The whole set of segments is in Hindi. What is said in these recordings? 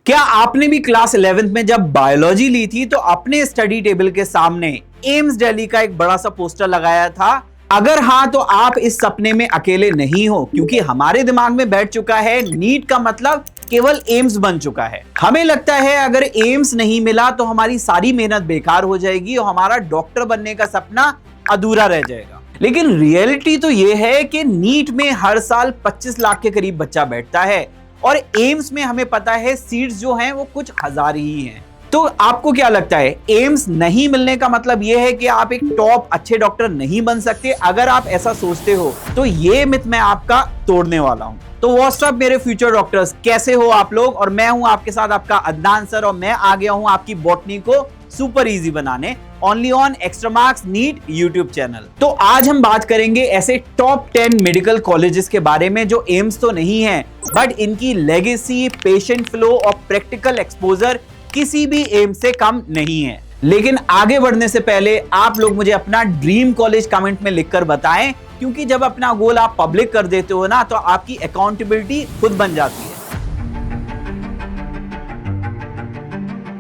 क्या आपने भी क्लास 11th में जब बायोलॉजी ली थी तो अपने स्टडी टेबल के सामने एम्स दिल्ली का एक बड़ा सा पोस्टर लगाया था? अगर हाँ तो आप इस सपने में अकेले नहीं हो, क्योंकि हमारे दिमाग में बैठ चुका है नीट का मतलब केवल एम्स बन चुका है। हमें लगता है अगर एम्स नहीं मिला तो हमारी सारी मेहनत बेकार हो जाएगी और हमारा डॉक्टर बनने का सपना अधूरा रह जाएगा। लेकिन रियलिटी तो यह है कि नीट में हर साल 25 लाख के करीब बच्चा बैठता है और एम्स में हमें पता है सीट्स जो हैं वो कुछ हजार ही हैं। तो आपको क्या लगता है, एम्स नहीं मिलने का मतलब यह है कि आप एक टॉप अच्छे डॉक्टर नहीं बन सकते? अगर आप ऐसा सोचते हो तो ये मिथ मैं आपका तोड़ने वाला हूं। तो व्हाट्सअप मेरे फ्यूचर डॉक्टर्स, कैसे हो आप लोग? और मैं हूं आपके साथ आपका अदनान सर और मैं आ गया हूं आपकी बॉटनी को सुपर इजी बनाने, only on extra marks NEET YouTube channel. तो आज हम बात करेंगे ऐसे टॉप 10 मेडिकल कॉलेजेस के बारे में जो एम्स तो नहीं है बट इनकी लेगेसी, पेशेंट फ्लो और प्रैक्टिकल एक्सपोजर किसी भी एम्स से कम नहीं है। लेकिन आगे बढ़ने से पहले आप लोग मुझे अपना ड्रीम कॉलेज कमेंट में लिखकर बताएं, क्योंकि जब अपना गोल आप पब्लिक कर देते हो ना तो आपकी अकाउंटेबिलिटी खुद बन जाती है।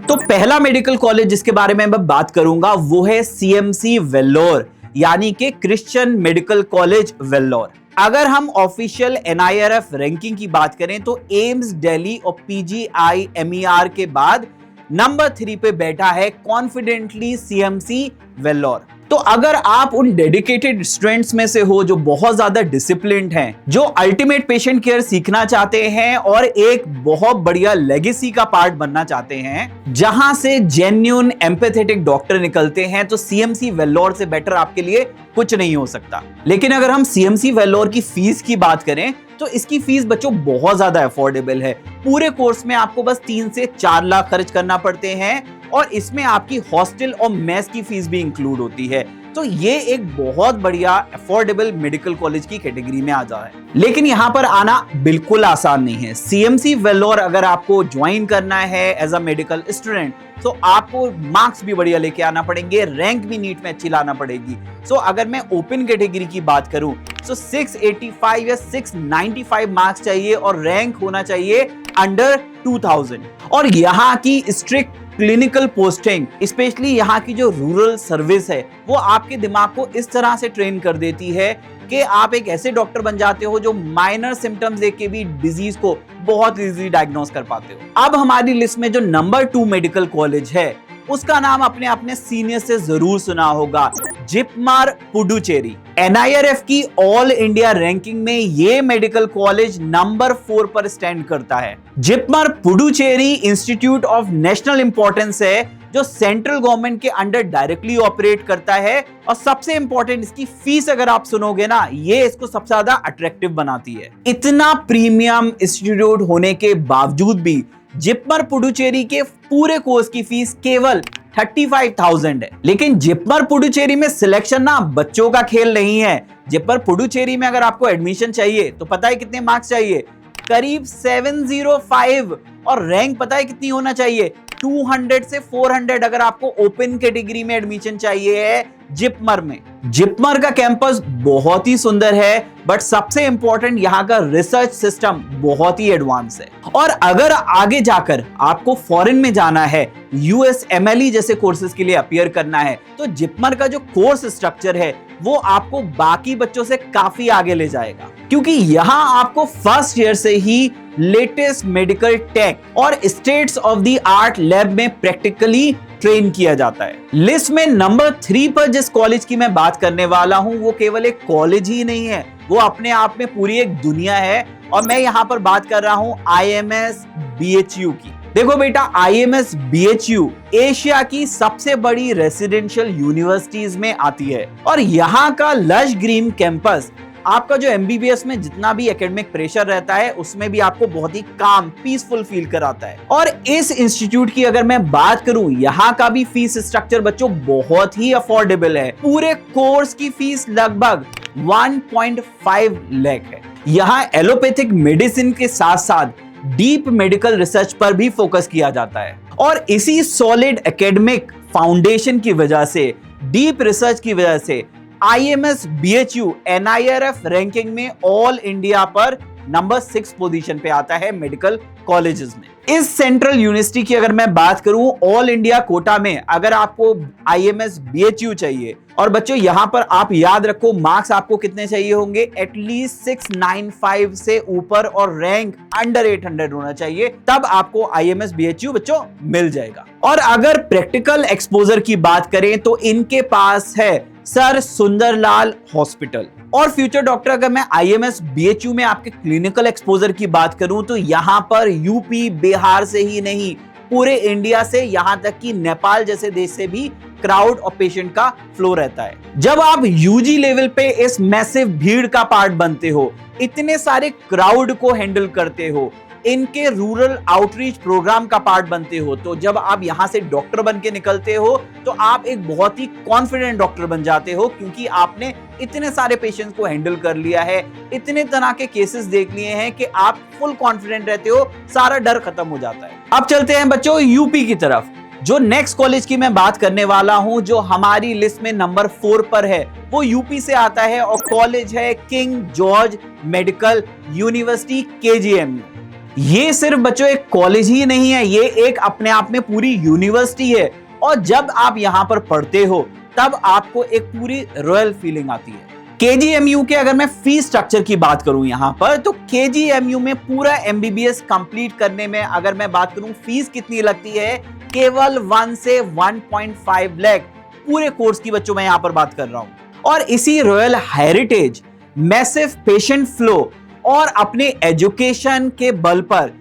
तो पहला मेडिकल कॉलेज जिसके बारे में मैं बात करूंगा वो है सीएमसी वेल्लोर, यानी कि क्रिश्चियन मेडिकल कॉलेज वेल्लोर। अगर हम ऑफिशियल एनआईआरएफ रैंकिंग की बात करें तो एम्स दिल्ली और पीजीआईएमईआर के बाद नंबर 3 पे बैठा है कॉन्फिडेंटली सीएमसी वेल्लोर। तो अगर आप उन डेडिकेटेड स्टूडेंट्स में से हो जो बहुत ज्यादा डिसिप्लिन्ड हैं, जो अल्टीमेट पेशेंट केयर सीखना चाहते हैं और एक बहुत बढ़िया लेगेसी का पार्ट बनना चाहते हैं, जहां से जेन्युइन एम्पैथेटिक डॉक्टर निकलते हैं, तो सीएमसी वेल्लोर से बेटर आपके लिए कुछ नहीं हो सकता। लेकिन अगर हम सीएमसी वेल्लोर की फीस की बात करें तो इसकी फीस बच्चों बहुत ज्यादा अफोर्डेबल है। पूरे कोर्स में आपको बस 3 से 4 लाख खर्च करना पड़ते हैं और इसमें आपकी हॉस्टल और मेस की फीस भी इंक्लूड होती है। तो ये एक बहुत बढ़िया अफोर्डेबल मेडिकल कॉलेज की कैटेगरी में आ जा है। लेकिन यहाँ पर आना बिल्कुल आसान नहीं है। सीएमसी वेल्लोर अगर आपको ज्वाइन करना है एज अ मेडिकल स्टूडेंट तो आपको मार्क्स भी बढ़िया लेके आना पड़ेंगे, रैंक भी नीट में अच्छी लाना पड़ेगी। सो अगर मैं ओपन कैटेगरी की बात करूं तो 685 या 695 मार्क्स चाहिए और रैंक होना चाहिए अंडर 2000। और यहाँ की स्ट्रिक्ट क्लिनिकल पोस्टिंग, स्पेशली यहाँ की जो रूरल सर्विस है, वो आपके दिमाग को इस तरह से ट्रेन कर देती है कि आप एक ऐसे डॉक्टर बन जाते हो जो माइनर सिम्टम्स देख के भी डिजीज को बहुत इजीली डायग्नोस कर पाते हो। अब हमारी लिस्ट में जो नंबर 2 मेडिकल कॉलेज है उसका नाम अपने सीनियर से जरूर सुना होगा, जिपमर पुडुचेरी। एनआईआरएफ की ऑल इंडिया रैंकिंग में ये मेडिकल कॉलेज नंबर 4 पर स्टैंड करता है। JIPMER Puducherry institute of national importance है जो सेंट्रल गवर्नमेंट के अंडर डायरेक्टली ऑपरेट करता है और सबसे इंपॉर्टेंट इसकी फीस अगर आप सुनोगे ना, ये इसको सबसे ज्यादा अट्रैक्टिव बनाती है। इतना प्रीमियम इंस्टीट्यूट होने के बावजूद भी जिपमर पुडुचेरी के पूरे कोर्स की फीस केवल 35,000 है। लेकिन जिपमर पुडुचेरी में सिलेक्शन ना बच्चों का खेल नहीं है। जिपमर पुडुचेरी में अगर आपको एडमिशन चाहिए तो पता है कितने मार्क्स चाहिए? करीब 705। और रैंक पता है कितनी होना चाहिए? 200 से 400 अगर आपको ओपन कैटेगरी में एडमिशन चाहिए है जिपमर में। जिपमर का कैंपस बहुत ही सुंदर है बट सबसे इंपॉर्टेंट यहाँ का रिसर्च सिस्टम बहुत ही एडवांस है। और अगर आगे जाकर आपको फॉरेन में जाना है, यूएसएमएलई जैसे कोर्सेज के लिए अपीयर करना है, तो जिपमर का जो कोर्स स्ट्रक्चर है वो आपको बाकी बच्चों से काफी आगे ले जाएगा, क्योंकि यहाँ आपको फर्स्ट ईयर से ही लेटेस्ट मेडिकल टेक और states of the art lab में प्रैक्टिकली ट्रेन किया जाता है। लिस्ट में नंबर 3 पर जिस कॉलेज की मैं बात करने वाला हूं वो केवल एक कॉलेज ही नहीं है, वो अपने आप में पूरी एक दुनिया है। और मैं यहां पर बात कर रहा हूं आईएमएस बीएचयू की। देखो बेटा, आईएमएस बीएचयू एशिया की सबसे बड़ी रेसिडेंशियल यूनिवर्सिटीज में आती है और यहाँ का लश ग्रीन कैंपस आपका जो एमबीबीएस में जितना भी एकेडमिक प्रेशर रहता है उसमें भी आपको बहुत ही काम, पीसफुल फील कराता है। और इस इंस्टीट्यूट की अगर मैं बात करूं, यहाँ का भी फीस स्ट्रक्चर बच्चों बहुत ही अफोर्डेबल है। पूरे कोर्स की फीस लगभग 1.5 लाख है। यहाँ एलोपैथिक मेडिसिन के साथ साथ डीप मेडिकल रिसर्च पर भी फोकस किया जाता है और इसी सॉलिड एकेडमिक फाउंडेशन की वजह से, डीप रिसर्च की वजह से आईएमएस बीएचयू एनआईआरएफ रैंकिंग में ऑल इंडिया पर नंबर 6 पोजीशन पे आता है मेडिकल कॉलेजेस में। इस सेंट्रल यूनिवर्सिटी की अगर मैं बात करूं, ऑल इंडिया कोटा में अगर आपको IMS BHU चाहिए, और बच्चों यहां पर आप याद रखो मार्क्स आपको कितने चाहिए होंगे, एटलीस्ट 695 से ऊपर और रैंक अंडर 800 होना चाहिए, तब आपको IMS BHU बच्चों मिल जाएगा। और अगर प्रैक्टिकल एक्सपोजर की बात करें तो इनके पास है सर सुंदरलाल हॉस्पिटल। और फ्यूचर डॉक्टर अगर मैं IMS BHU में आपके क्लिनिकल एक्सपोजर की बात करूं तो यहां पर यूपी बिहार से ही नहीं, पूरे इंडिया से, यहां तक कि नेपाल जैसे देश से भी क्राउड और पेशेंट का फ्लो रहता है। जब आप UG लेवल पे इस मैसिव भीड़ का पार्ट बनते हो, इतने सारे क्राउड को हैंडल करते हो, इनके रूरल आउटरीच प्रोग्राम का पार्ट बनते हो, तो जब आप यहां से डॉक्टर बन के निकलते हो तो आप एक बहुत ही कॉन्फिडेंट डॉक्टर बन जाते हो, क्योंकि आपने इतने सारे पेशेंट्स को हैंडल कर लिया है, इतने तरह के केसेस देख लिए हैं कि आप फुल कॉन्फिडेंट रहते हो, सारा डर खत्म हो जाता है। अब चलते हैं बच्चों यूपी की तरफ। जो नेक्स्ट कॉलेज की मैं बात करने वाला हूं, जो हमारी लिस्ट में नंबर 4 पर है, वो यूपी से आता है और कॉलेज है king George medical university KGMU। ये सिर्फ बच्चों एक कॉलेज ही नहीं है, ये एक अपने आप में पूरी यूनिवर्सिटी है। और जब आप यहां पर पढ़ते हो तब आपको एक पूरी रॉयल फीलिंग आती है। KGMU के अगर मैं फीस स्ट्रक्चर की बात करूं यहां पर, तो KGMU में पूरा MBBS कंप्लीट करने में अगर मैं बात करूं फीस कितनी लगती है, केवल 1 से 1.5 लाख पूरे कोर्स की बच्चों मैं यहां पर बात कर रहा हूं। और इसी royal heritage, massive patient flow और अपने एजुकेशन के बल पर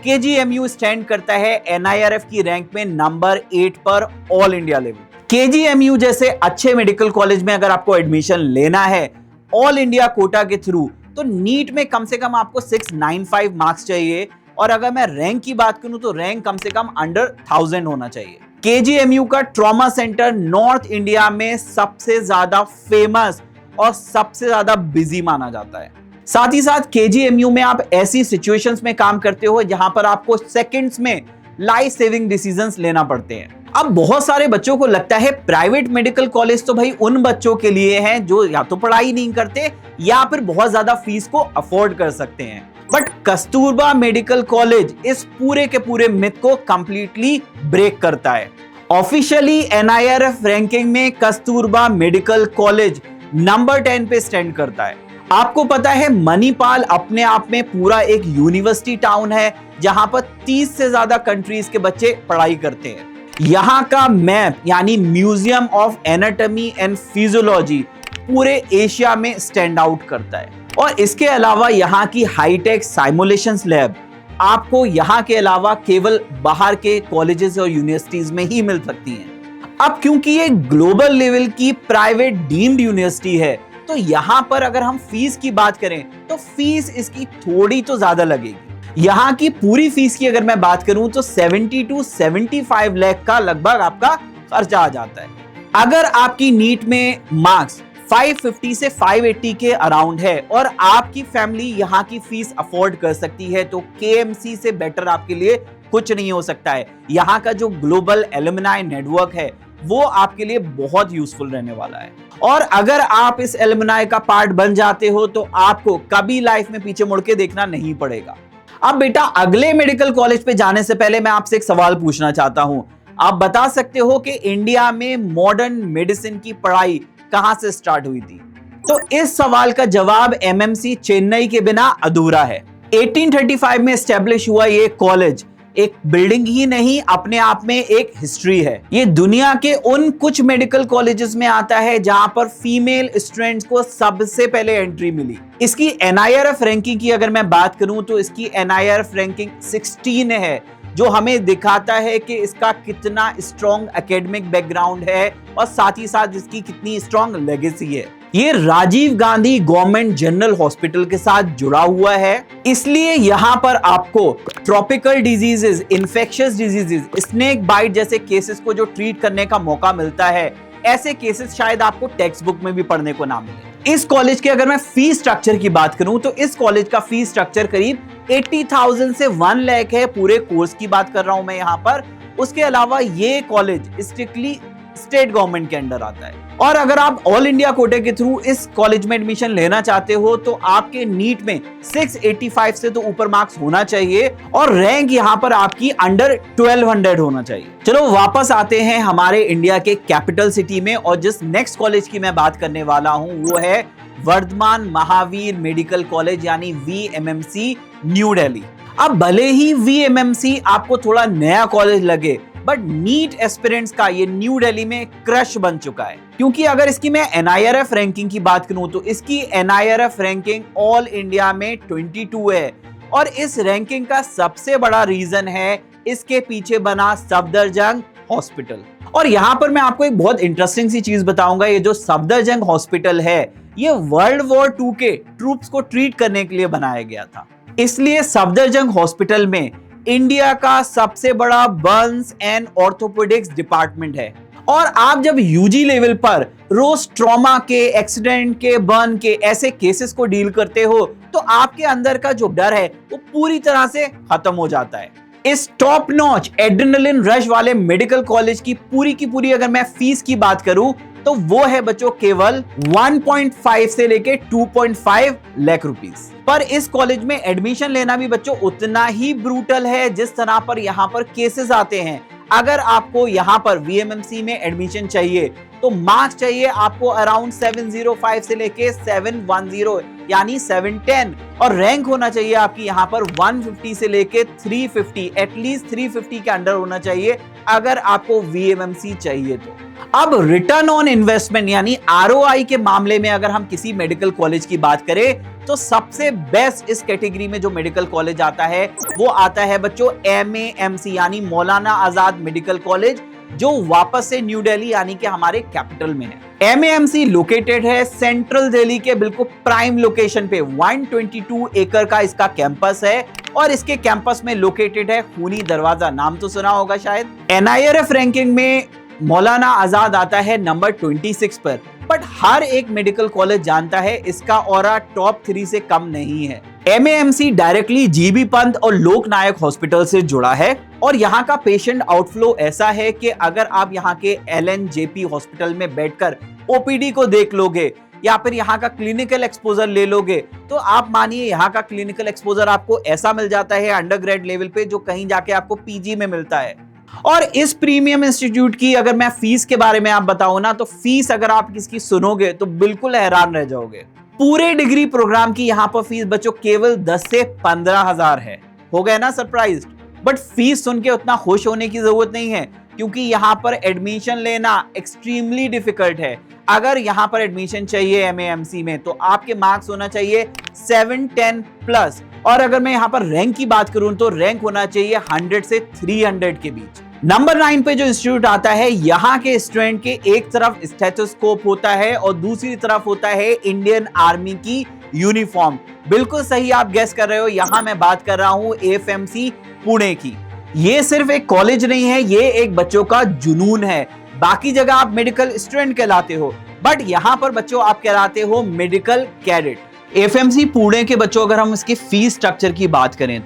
KGMU स्टैंड करता है NIRF की रैंक में नंबर 8 पर ऑल इंडिया लेवल। KGMU जैसे अच्छे मेडिकल कॉलेज में अगर आपको एडमिशन लेना है ऑल इंडिया कोटा के थ्रू, तो नीट में कम से कम आपको 695 मार्क्स चाहिए, और अगर मैं रैंक की बात करूं तो रैंक कम से कम अंडर 1000 होना चाहिए। KGMU का ट्रॉमा सेंटर नॉर्थ इंडिया में सबसे ज्यादा फेमस और सबसे ज्यादा बिजी माना जाता है। साथ ही साथ KGMU में आप ऐसी सिचुएशंस में काम करते हो जहां पर आपको सेकंड्स में लाइफ सेविंग डिसीजंस लेना पड़ते हैं। अब बहुत सारे बच्चों को लगता है प्राइवेट मेडिकल कॉलेज तो भाई उन बच्चों के लिए हैं जो या तो पढ़ाई नहीं करते या फिर बहुत ज्यादा फीस को अफोर्ड कर सकते हैं। बट कस्तूरबा मेडिकल कॉलेज इस पूरे के पूरे मिथ को कंप्लीटली ब्रेक करता है। ऑफिशियली NIRF रैंकिंग में कस्तूरबा मेडिकल कॉलेज नंबर 10 पे स्टैंड करता है। आपको पता है मणिपाल अपने आप में पूरा एक यूनिवर्सिटी टाउन है जहां पर 30 से ज्यादा कंट्रीज के बच्चे पढ़ाई करते हैं। यहां का मैप यानी museum of anatomy and physiology पूरे एशिया में स्टैंड आउट करता है। और इसके अलावा यहाँ की हाईटेक साइमुलेशंस लैब आपको यहाँ के अलावा केवल बाहर के कॉलेजेस और यूनिवर्सिटीज में ही मिल सकती हैं। अब क्योंकि ये ग्लोबल लेवल की प्राइवेट डीम्ड यूनिवर्सिटी है, तो यहां पर अगर हम फीस की बात करें तो फीस इसकी थोड़ी तो ज्यादा लगेगी। यहां की पूरी फीस की अगर मैं बात करूं तो 70 to 75 लाख का लगभग आपका खर्चा आ जाता है। अगर आपकी नीट में मार्क्स 550 से 580 के अराउंड है और आपकी फैमिली यहां की फीस अफोर्ड कर सकती है, तो KMC से बेटर आपके लिए कुछ नहीं हो सकता है। यहां का जो ग्लोबल एलुमनाई नेटवर्क है वो आपके लिए बहुत यूजफुल रहने वाला है। और अगर आप इस एलुमनाई का पार्ट बन जाते हो तो आपको कभी लाइफ में पीछे मुड़ के देखना नहीं पड़ेगा। अब बेटा अगले मेडिकल कॉलेज पे जाने से पहले मैं आपसे एक सवाल पूछना चाहता हूं। आप बता सकते हो कि इंडिया में मॉडर्न मेडिसिन की पढ़ाई कहां से स्टार्ट हुई थी? तो इस सवाल का जवाब MMC चेन्नई के बिना अधूरा है। 1835 में एस्टेब्लिश हुआ ये कॉलेज एक बिल्डिंग ही नहीं, अपने आप में एक हिस्ट्री है। ये दुनिया के उन कुछ मेडिकल कॉलेजेस में आता है जहां पर फीमेल स्टूडेंट्स को सबसे पहले एंट्री मिली। इसकी NIRF रैंकिंग की अगर मैं बात करूं तो इसकी NIRF रैंकिंग 16 है, जो हमें दिखाता है कि इसका कितना स्ट्रॉन्ग एकेडमिक बैकग्राउंड है और साथ ही साथ इसकी कितनी स्ट्रॉन्ग लेगेसी है। ये Rajiv Gandhi government general hospital के साथ जुड़ा हुआ है, इसलिए यहाँ पर आपको tropical diseases, infectious diseases, snake bite जैसे केसेस को जो ट्रीट करने का मौका मिलता है, ऐसे केसेस शायद आपको टेक्स्ट बुक में भी पढ़ने को ना मिले। इस कॉलेज के अगर मैं फीस स्ट्रक्चर की बात करूं तो इस कॉलेज का फीस स्ट्रक्चर करीब 80,000 से 1 लाख है। पूरे कोर्स की बात कर रहा हूं मैं यहाँ पर। उसके अलावा ये कॉलेज स्ट्रिक्टली स्टेट गवर्नमेंट के अंडर आता है। और अगर आप ऑल इंडिया कोटे के थ्रू इस कॉलेज में एडमिशन लेना चाहते हो तो आपके नीट में 685 से तो ऊपर मार्क्स होना चाहिए और रैंक यहां पर आपकी अंडर 1200 होना चाहिए। चलो वापस आते हैं हमारे इंडिया के कैपिटल सिटी में, और जिस नेक्स्ट कॉलेज की मैं बात करने वाला हूं वो है वर्धमान महावीर मेडिकल कॉलेज यानी VMMC न्यू दिल्ली। अब भले ही VMMC आपको थोड़ा नया कॉलेज लगे, बट नीट एस्पिरेंट्स का ये न्यू दिल्ली में क्रश बन चुका है, क्योंकि अगर इसकी मैं NIRF रैंकिंग की बात करूं तो इसकी NIRF रैंकिंग ऑल इंडिया में 22 है। और इस रैंकिंग का सबसे बड़ा रीजन है इसके पीछे बना सफदरजंग हॉस्पिटल। और यहां पर मैं आपको एक बहुत इंटरेस्टिंग सी चीज बताऊंगा। ये जो सफदरजंग हॉस्पिटल है ये वर्ल्ड वॉर 2 के ट्रूप्स को ट्रीट करने के लिए बनाया गया था, इसलिए सफदरजंग हॉस्पिटल में इंडिया का सबसे बड़ा बर्न्स एंड ऑर्थोपेडिक्स डिपार्टमेंट है। और आप जब यूजी लेवल पर रोज ट्रॉमा के, एक्सीडेंट के, बर्न के ऐसे केसेस को डील करते हो तो आपके अंदर का जो डर है वो पूरी तरह से खत्म हो जाता है। इस टॉप नॉच एड्रेनलिन रश वाले मेडिकल कॉलेज की पूरी अगर मैं फीस की बात करूं तो वो है बच्चों केवल 1.5 से लेके 2.5 लाख रुपीस। पर इस कॉलेज में एडमिशन लेना भी बच्चों उतना ही ब्रूटल है जिस तरह पर यहाँ पर केसेस आते हैं। अगर आपको यहाँ पर VMMC में एडमिशन चाहिए तो मार्क्स चाहिए आपको अराउंड 705 से लेके 710 यानी 710, और रैंक होना चाहिए आपकी यहाँ पर 150 से लेके 350, एटलीस्ट 350 के अंडर होना चाहिए अगर आपको VMMC चाहिए तो। अब रिटर्न ऑन इन्वेस्टमेंट यानी ROI के मामले में अगर हम किसी मेडिकल कॉलेज की बात करें तो सबसे बेस्ट इस कैटेगरी में जो मेडिकल कॉलेज आता है वो आता है बच्चों MAMC यानी मौलाना आजाद मेडिकल कॉलेज, जो वापस से न्यू दिल्ली यानी कि हमारे कैपिटल में है। MAMC लोकेटेड है सेंट्रल दिल्ली के बिल्कुल प्राइम लोकेशन पे। 122 एकड़ का इसका कैंपस है और इसके कैंपस में लोकेटेड है खूनी दरवाजा, नाम तो सुना होगा शायद। NIRF रैंकिंग में मौलाना आजाद आता है नंबर 26 पर, बट हर एक मेडिकल कॉलेज जानता है इसका ऑरा टॉप 3 से कम नहीं है। MAMC डायरेक्टली GB पंत और लोकनायक हॉस्पिटल से जुड़ा है और यहाँ का पेशेंट आउटफ्लो ऐसा है कि अगर आप यहाँ के LNJP हॉस्पिटल में बैठकर OPD को देख लोगे या फिर यहाँ का क्लिनिकल एक्सपोजर ले लोगे तो आप मानिए यहाँ का क्लिनिकल एक्सपोजर आपको ऐसा मिल जाता है अंडरग्रेड लेवल पे जो कहीं जाके आपको PG में मिलता है। और इस प्रीमियम इंस्टीट्यूट की अगर मैं फीस के बारे में आप बताऊं ना तो फीस अगर आप इसकी सुनोगे तो बिल्कुल हैरान रह जाओगे। पूरे डिग्री प्रोग्राम की यहाँ पर फीस बच्चों केवल 10 से 15 हजार है। हो गए ना सरप्राइज्ड? बट फीस सुन के उतना खुश होने की जरूरत नहीं है, क्योंकि यहाँ पर एडमिशन लेना एक्सट्रीमली डिफिकल्ट है। अगर यहाँ पर एडमिशन चाहिए MAMC में तो आपके मार्क्स होना चाहिए 710 प्लस, और अगर मैं यहाँ पर रैंक की बात करूं तो रैंक होना चाहिए 100 से 300 के बीच। नंबर 9 पे जो इंस्टीट्यूट आता है यहाँ के स्टूडेंट के एक तरफ स्टेथोस्कोप होता है और दूसरी तरफ होता है इंडियन आर्मी की यूनिफॉर्म। बिल्कुल सही आप गेस कर रहे हो, यहाँ मैं बात कर रहा हूँ AFMC पुणे की। ये सिर्फ एक कॉलेज नहीं है, ये एक बच्चों का जुनून है। बाकी जगह आप मेडिकल स्टूडेंट कहलाते हो, बट यहाँ पर बच्चों आप कहलाते हो मेडिकल कैडेट। AFMC पुणे के बच्चों अगर हम इसके फीस स्ट्रक्चर की बात करें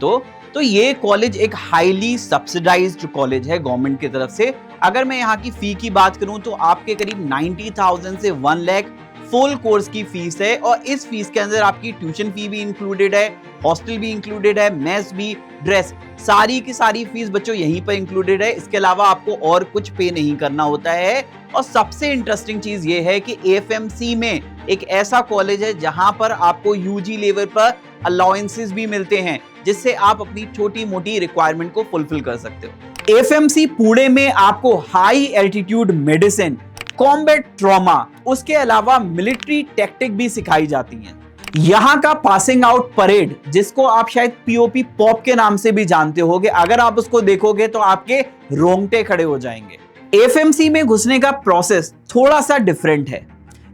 तो ये कॉलेज एक हाईली सब्सिडाइज्ड कॉलेज है गवर्नमेंट की तरफ से। अगर मैं यहाँ की फी की बात करूं तो आपके करीब 90,000 से 1 लाख फुल कोर्स की फीस है, और इस फीस के अंदर आपकी ट्यूशन फी भी इंक्लूडेड है, हॉस्टल भी इंक्लूडेड है, मेस भी, ड्रेस, सारी की सारी फीस बच्चों यहीं पर इंक्लूडेड है। इसके अलावा आपको और कुछ पे नहीं करना होता है। और सबसे इंटरेस्टिंग चीज ये है कि AFMC में एक ऐसा कॉलेज है जहां पर आपको UG लेवल पर अलाउंसेस भी मिलते हैं, जिससे आप अपनी छोटी मोटी रिक्वायरमेंट को फुलफिल कर सकते हो। AFMC पुणे में आपको high altitude medicine, combat trauma, उसके अलावा मिलिट्री टैक्टिक भी सिखाई जाती हैं। यहाँ का पासिंग आउट परेड, जिसको आप शायद POP पॉप के नाम से भी जानते होंगे, अगर आप उसको देखोगे तो आपके रोंगटे खड़े हो जाएंगे। AFMC में घुसने का प्रोसेस थोड़ा सा डिफरेंट है।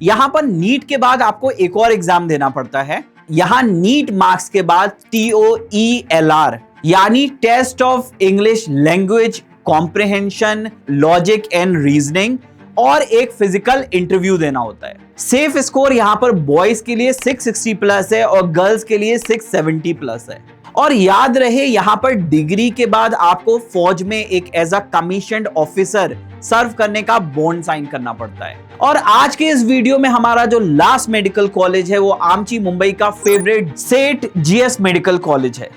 यहाँ पर नीट के बाद आपको एक और एग्जाम देना पड़ता है। यहाँ नीट मार्क्स के बाद TOELR यानी test of English language comprehension, logic and reasoning, और एक फिजिकल इंटरव्यू देना होता है। सेफ स्कोर यहाँ पर बॉयज के लिए 660 प्लस है और गर्ल्स के लिए 670 प्लस है। और याद रहे यहाँ पर डिग्री के बाद आपको फौज में एक एज अ कमीशन्ड ऑफिसर सर्व करने का बॉन्ड साइन करना पड़ता है। और आज के इस वीडियो में हमारा जो लास्ट मेडिकल कॉलेज है वो आमची मुंबई का फेवरेट सेठ जीएस मेडिकल कॉलेज है।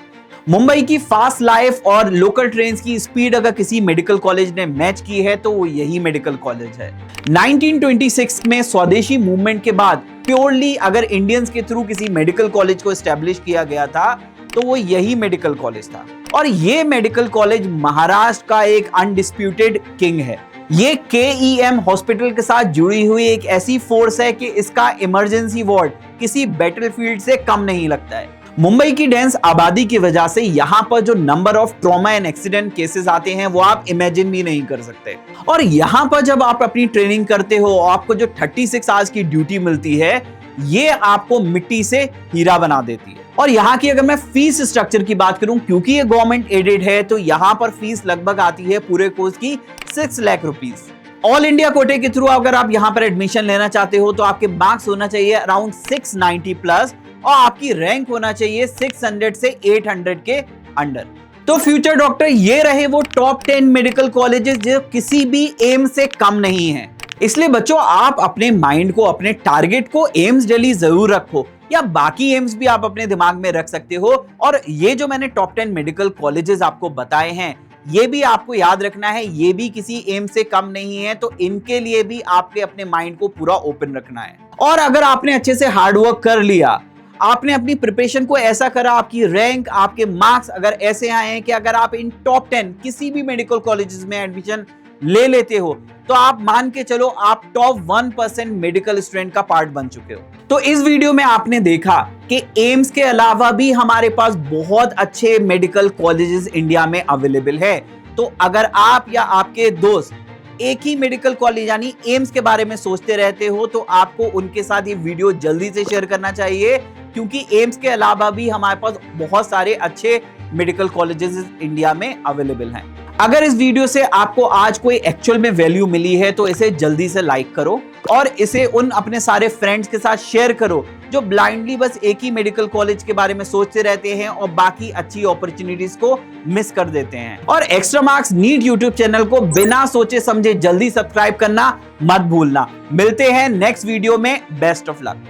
मुंबई की फास्ट लाइफ और लोकल ट्रेन की स्पीड अगर किसी मेडिकल कॉलेज ने मैच की है तो वो यही मेडिकल कॉलेज है। 1926 में स्वदेशी मूवमेंट के बाद प्योरली अगर इंडियंस के थ्रू किसी मेडिकल कॉलेज को एस्टेब्लिश किया गया था तो वो यही मेडिकल कॉलेज था। और ये मेडिकल कॉलेज महाराष्ट्र का एक अनडिस्प्यूटेड किंग है। ये केईएम हॉस्पिटल के साथ जुड़ी हुई एक ऐसी फोर्स है कि इसका इमरजेंसी वार्ड किसी बैटलफील्ड से कम नहीं लगता है। मुंबई की डेंस आबादी की वजह से यहाँ पर जो number of trauma and accident cases आते हैं वो आप इमेजिन भी नहीं कर सकते। और यहाँ पर जब आप अपनी ट्रेनिंग करते हो, आपको जो 36 आवर्स की ड्यूटी मिलती है ये आपको मिट्टी से हीरा बना देती है। और यहाँ की अगर मैं फीस स्ट्रक्चर की बात करूं, क्योंकि ये गवर्नमेंट एडेड है तो यहाँ पर फीस लगभग आती है पूरे कोर्स की 6 लाख रुपीस। ऑल इंडिया कोटे के थ्रू अगर आप यहाँ पर एडमिशन लेना चाहते हो तो आपके मार्क्स होना चाहिए अराउंड 690 प्लस और आपकी रैंक होना चाहिए 600 से 800 के अंडर। तो फ्यूचर डॉक्टर ये रहे वो टॉप 10 मेडिकल कॉलेजेस जो किसी भी एम से कम नहीं है। इसलिए बच्चों आप अपने माइंड को, अपने टारगेट को एम्स दिल्ली जरूर रखो, या बाकी एम्स भी आप अपने दिमाग में रख सकते हो। और ये जो मैंने टॉप 10 मेडिकल कॉलेजेस आपको बताए हैं ये भी आपको याद रखना है, ये भी किसी एम से कम नहीं है। तो इनके लिए भी आपके अपने माइंड को पूरा ओपन रखना है। और अगर आपने अच्छे से हार्डवर्क कर लिया, आपने अपनी प्रिपरेशन को ऐसा करा, आपकी रैंक, आपके मार्क्स अगर ऐसे आए हैं कि अगर आप इन टॉप 10 किसी भी मेडिकल कॉलेजेस में एडमिशन ले लेते हो तो आप मान के चलो आप टॉप 1% मेडिकल स्टूडेंट का पार्ट बन चुके हो। तो इस वीडियो में आपने देखा कि एम्स के अलावा भी हमारे पास बहुत अच्छे मेडिकल कॉलेजेस इंडिया में अवेलेबल है। तो अगर आप या आपके दोस्त एक ही मेडिकल कॉलेज यानी एम्स के बारे में सोचते रहते हो तो आपको उनके साथ ये वीडियो जल्दी से शेयर करना चाहिए, क्योंकि एम्स के अलावा भी हमारे पास बहुत सारे अच्छे मेडिकल कॉलेजेस इंडिया में अवेलेबल हैं। अगर इस वीडियो से आपको आज कोई एक्चुअल में वैल्यू मिली है तो इसे जल्दी से लाइक करो और इसे उन अपने सारे फ्रेंड्स के साथ शेयर करो जो ब्लाइंडली बस एक ही मेडिकल कॉलेज के बारे में सोचते रहते हैं और बाकी अच्छी अपॉर्चुनिटीज को मिस कर देते हैं। और extra marks NEET YouTube channel को बिना सोचे समझे जल्दी सब्सक्राइब करना मत भूलना। मिलते हैं नेक्स्ट वीडियो में। Best of luck.